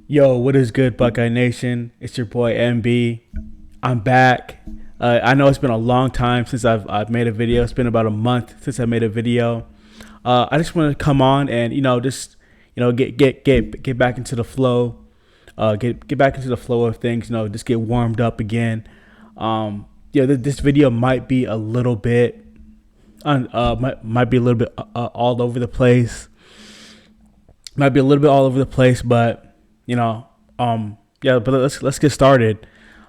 Yo, what is good, Buckeye Nation? It's your boy MB. I'm back. I know it's been a long time since I've made a video. It's been about a month since I made a video. I just want to come on and just get back into the flow. Get back into the flow of things. Just get warmed up again. This video might be a little bit, might be a little bit all over the place. Might be a little bit all over the place, but but let's get started.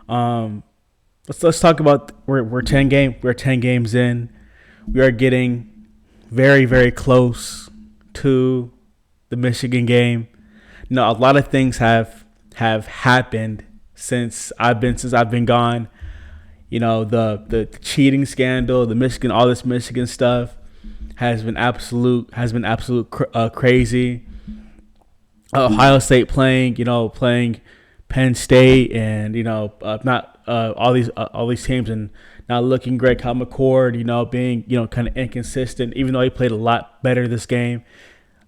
Let's talk about we're 10 games in. We are getting very, very close to the Michigan game. A lot of things have happened since I've been gone. The cheating scandal, all this Michigan stuff has been absolute crazy. Ohio State playing Penn State, and not all these teams, and not looking great. Kyle McCord, being kind of inconsistent, even though he played a lot better this game.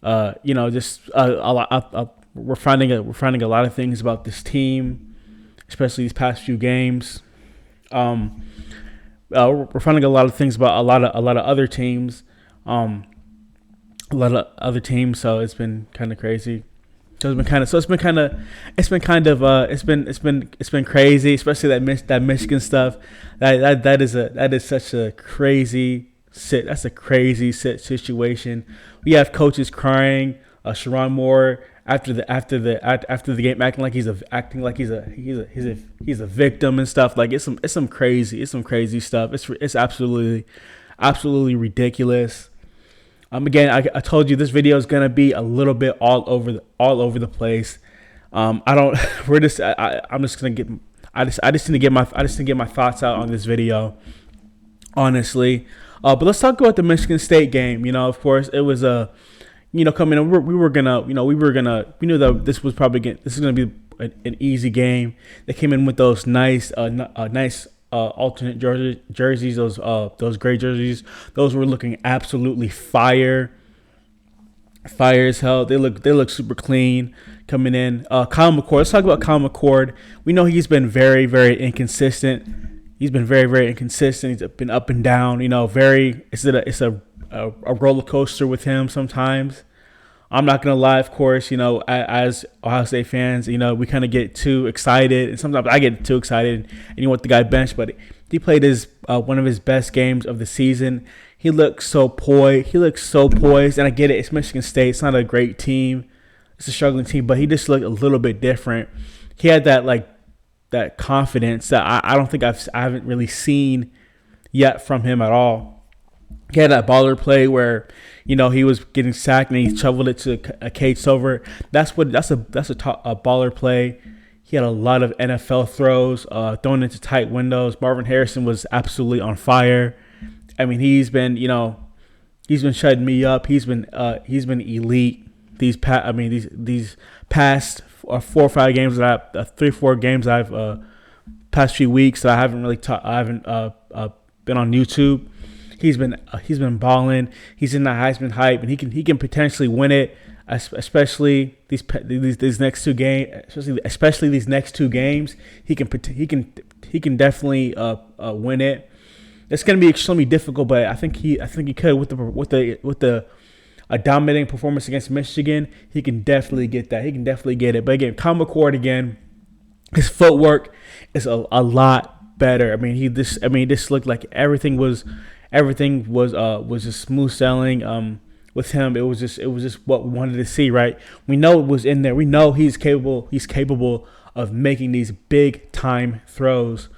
We're finding a lot of things about this team, especially these past few games. We're finding a lot of things about a lot of other teams. So it's been kind of crazy. It's been crazy, especially that Michigan stuff. That is such a crazy situation. We have coaches crying. Sharon Moore after the game acting like he's a victim and stuff. Like it's some crazy stuff. It's absolutely ridiculous. Again, I told you this video is gonna be a little bit all over the place. I just need to get my thoughts out on this video, honestly. But let's talk about the Michigan State game. Of course, it was coming in. We knew that this is gonna be an easy game. They came in with those nice alternate jerseys, those gray jerseys. Those were looking absolutely fire as hell. They look super clean coming in. Kyle McCord. Let's talk about Kyle McCord. We know he's been very, very inconsistent. He's been very, very inconsistent. He's been up and down. It's a roller coaster with him sometimes. I'm not gonna lie, of course, as Ohio State fans, we kind of get too excited, and sometimes I get too excited, and you want the guy benched. But he played one of his best games of the season. He looks so poised. And I get it. It's Michigan State. It's not a great team. It's a struggling team, but he just looked a little bit different. He had that confidence that I don't think I haven't really seen yet from him at all. He had that baller play where, he was getting sacked and he shoveled it to a Cade Stover. That's a baller play. He had a lot of NFL throws, thrown into tight windows. Marvin Harrison was absolutely on fire. I mean, he's been shutting me up. He's been elite. These past 4 or 5 games that 3-4 games past few weeks that I haven't been on YouTube. He's been balling. He's in the Heisman hype, and he can potentially win it, especially these next two games. Especially these next 2 games, he can definitely win it. It's going to be extremely difficult, but I think he could with a dominating performance against Michigan. He can definitely get that. He can definitely get it. But again, Kyle McCord again, his footwork is a lot better. I mean, this looked like everything was just smooth sailing. With him, it was just what we wanted to see, right? We know it was in there. We know he's capable of making these big time throws,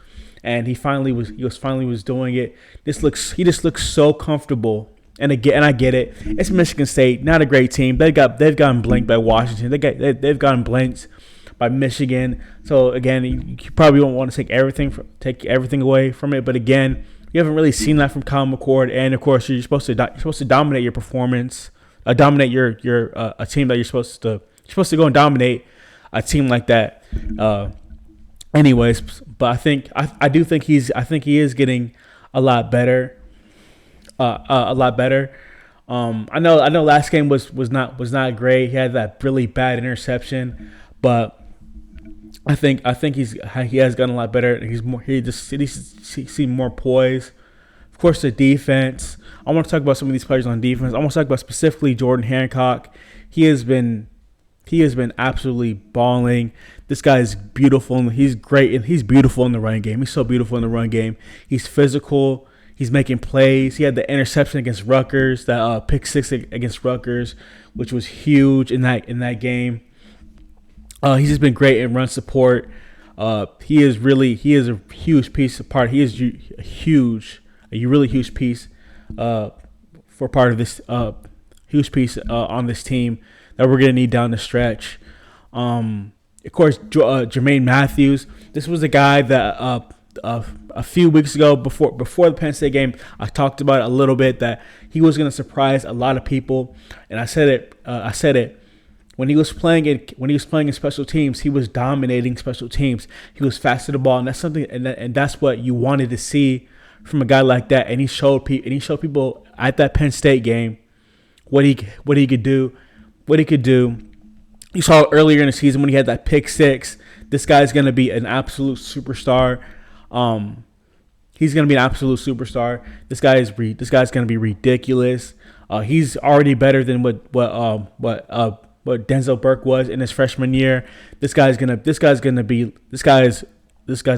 and he was doing it. He just looks so comfortable. And again, I get it. It's Michigan State, not a great team. They've gotten blanked by Washington. They've gotten blanked by Michigan. So again, you probably won't want to take everything away from it. But again, you haven't really seen that from Kyle McCord, and of course, you're supposed to dominate your performance, dominate your a team that you're supposed to go and dominate a team like that. Anyways, but I think he is getting a lot better. I know last game was not great. He had that really bad interception, but I think he has gotten a lot better. He seemed more poised. Of course, the defense. I want to talk about some of these players on defense. I want to talk about specifically Jordan Hancock. He has been absolutely balling. This guy is beautiful, and he's great, and he's beautiful in the run game. He's so beautiful in the run game. He's physical. He's making plays. He had the interception against Rutgers, that pick six against Rutgers, which was huge in that game. He's just been great in run support. He is a huge piece of part. He is a really huge piece for part of this huge piece on this team that we're gonna need down the stretch. Of course, Jermaine Matthews. This was a guy that a few weeks ago, before the Penn State game, I talked about a little bit that he was going to surprise a lot of people, and I said it when he was playing in special teams. He was dominating special teams. He was fast to the ball, and that's something, and that's what you wanted to see from a guy like that. And he showed people at that Penn State game what he could do. You saw earlier in the season when he had that pick six. This guy's going to be an absolute superstar. He's going to be an absolute superstar. This guy's going to be ridiculous. He's already better than what Denzel Burke was in his freshman year. This guy's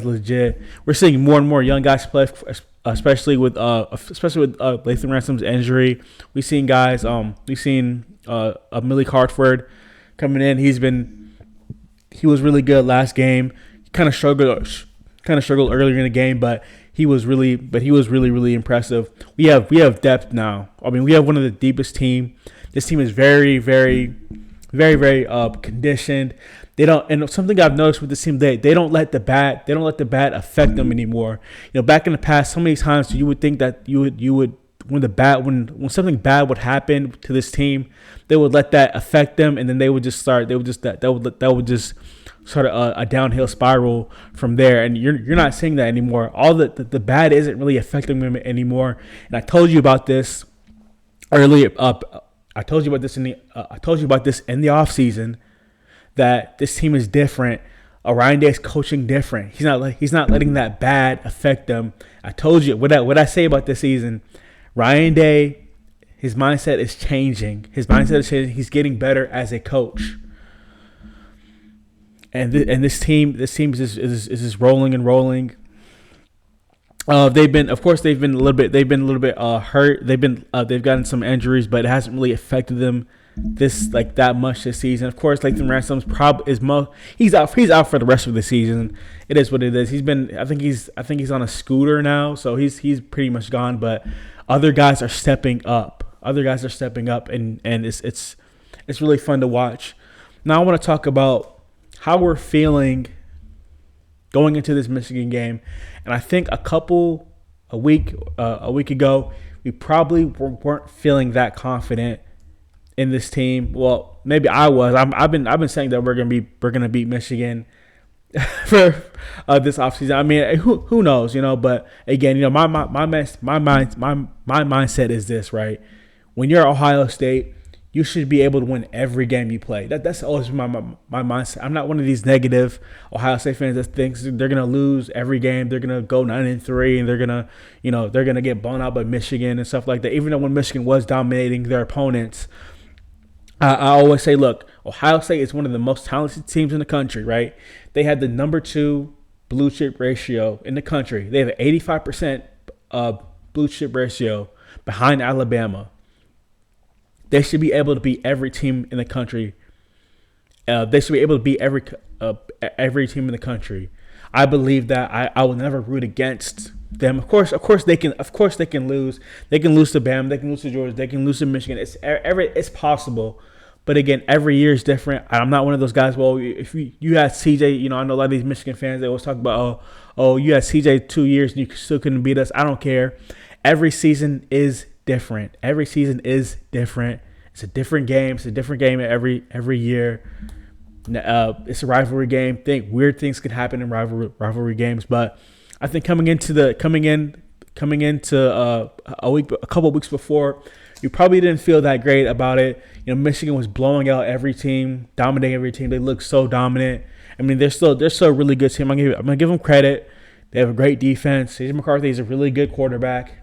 legit. We're seeing more and more young guys play, especially with Lathan Ransom's injury. We've seen guys. We've seen Millie Hartford coming in. He was really good last game. He kind of struggled earlier in the game, but he was really impressive. We have depth now. I mean, we have one of the deepest team. This team is very, very, very, very conditioned. They don't, and something I've noticed with this team, they don't let the bat affect them anymore. Back in the past, so many times you would think that you would when something bad would happen to this team, they would let that affect them, and then that would just start a downhill spiral from there. And you're not seeing that anymore. All the bad isn't really affecting them anymore. And I told you about this earlier. I told you about this in the offseason, that this team is different. Ryan Day's coaching different. He's not letting that bad affect them. I told you what I say about this season. Ryan Day, his mindset is changing. He's getting better as a coach. And this team is just rolling and rolling. They've been a little bit hurt. They've gotten some injuries, but it hasn't really affected them that much this season. Of course, Lathan Ransom's he's out for the rest of the season. It is what it is. I think he's on a scooter now, so he's pretty much gone. But other guys are stepping up. And it's really fun to watch. Now I want to talk about how we're feeling going into this Michigan game. And I think a week ago, we probably weren't feeling that confident in this team. Well, maybe I was. I've been saying that we're gonna beat Michigan for this offseason. I mean, who knows, But again, my mindset is this, right? When you're Ohio State, you should be able to win every game you play. That's always been my mindset. I'm not one of these negative Ohio State fans that thinks they're gonna lose every game. They're gonna go 9-3, and they're gonna get blown out by Michigan and stuff like that. Even though when Michigan was dominating their opponents, I always say, look, Ohio State is one of the most talented teams in the country, right? They had the number 2 blue chip ratio in the country. They have an 85% blue chip ratio behind Alabama. They should be able to beat every team in the country. They should be able to beat every team in the country. I believe that. I will never root against them. Of course they can lose. They can lose to Bama. They can lose to Georgia. They can lose to Michigan. It's possible. But again, every year is different. I'm not one of those guys. Well, if you had CJ, I know a lot of these Michigan fans, they always talk about, oh, you had CJ 2 years and you still couldn't beat us. I don't care. Every season is different. It's a different game. It's a different game every year. It's a rivalry game. Weird things could happen in rivalry games, but I think coming into a couple of weeks before you probably didn't feel that great about it. You know, Michigan was blowing out every team, dominating every team. They looked so dominant. I mean, they're still a really good team. I'm gonna give them credit. They have a great defense. JJ McCarthy is a really good quarterback.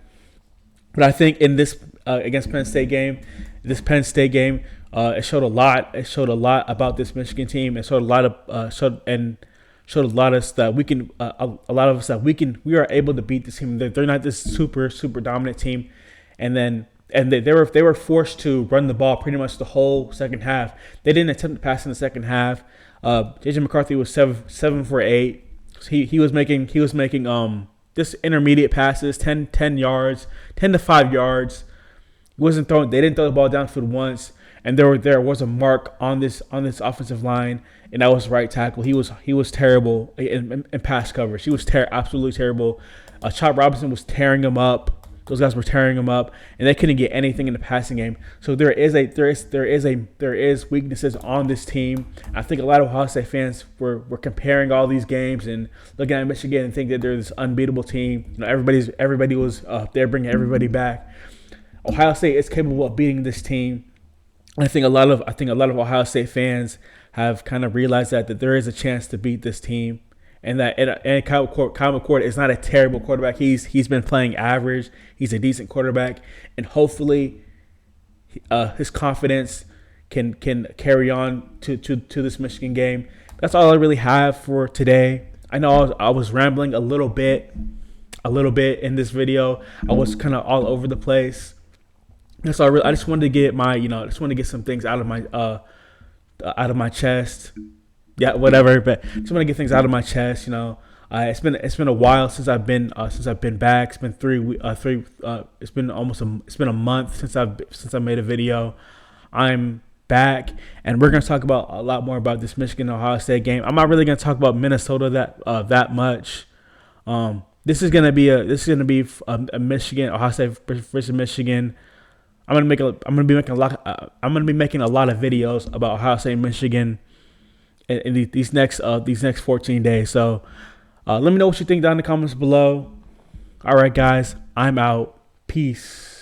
But I think in this against Penn State game, it showed a lot. It showed a lot about this Michigan team. It showed a lot of showed a lot of us that we can. A lot of us that we are able to beat this team. They're not this super dominant team, and they were forced to run the ball pretty much the whole second half. They didn't attempt to pass in the second half. JJ McCarthy was 7 for 8. He was making just intermediate passes, 10 yards, 10 to 5 yards. He wasn't throwing. They didn't throw the ball downfield once, and there was a mark on this offensive line, and that was right tackle. He was terrible in pass coverage. He was absolutely terrible. Chop Robinson was tearing him up. Those guys were tearing him up, and they couldn't get anything in the passing game. So there is weaknesses on this team. I think a lot of Ohio State fans were comparing all these games and looking at Michigan and think that they're this unbeatable team. You know, everybody was they're bringing everybody back. Ohio State is capable of beating this team. I think a lot of Ohio State fans have kind of realized that there is a chance to beat this team. And Kyle McCord is not a terrible quarterback. He's been playing average. He's a decent quarterback, and hopefully, his confidence can carry on to this Michigan game. That's all I really have for today. I know I was rambling a little bit in this video. I was kind of all over the place. That's all. I just wanted to get some things out of my chest. Yeah, whatever. But just want to get things out of my chest. You know, it's been a while since I've been back. It's been it's been a month since I made a video. I'm back, and we're gonna talk about a lot more about this Michigan Ohio State game. I'm not really gonna talk about Minnesota that much. This is gonna be a Michigan Ohio State versus Michigan. I'm gonna be making a lot of videos about Ohio State and Michigan in these next 14 days. So let me know what you think down in the comments below. All right, guys, I'm out. Peace.